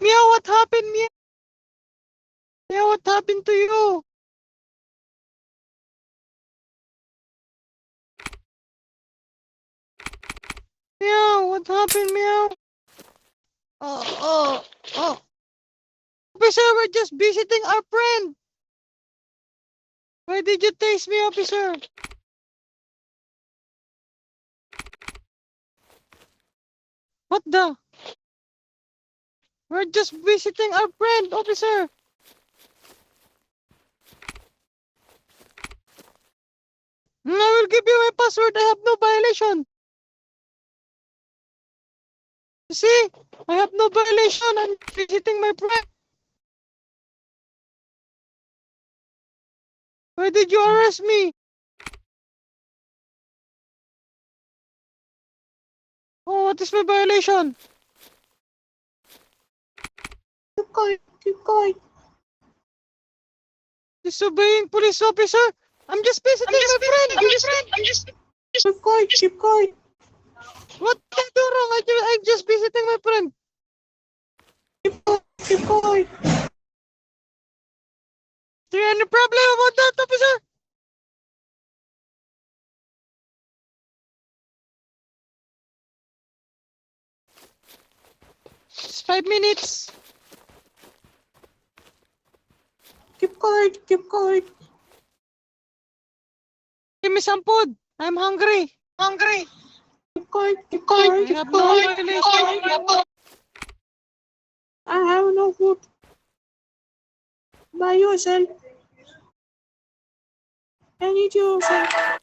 Meow, what happened, Meow? Meow, what happened to you? Meow, what happened, Meow? Oh. Officer, we're just visiting our friend. Why did you taste me, officer? What the? We're just visiting our friend, officer. I will give you my password. I have no violation. You see? I have no violation. I'm visiting my friend. Why did you arrest me? Oh, what is my violation? Keep quiet. Disobeying police officer? I'm just visiting my friend. Keep quiet. What did I do wrong? I'm just visiting my friend. Keep quiet. Is there any problem about that, officer? It's 5 minutes. Keep quiet. Give me some food. I'm hungry. Keep quiet. I have no violation. I have no food. By yourself. I need yourself.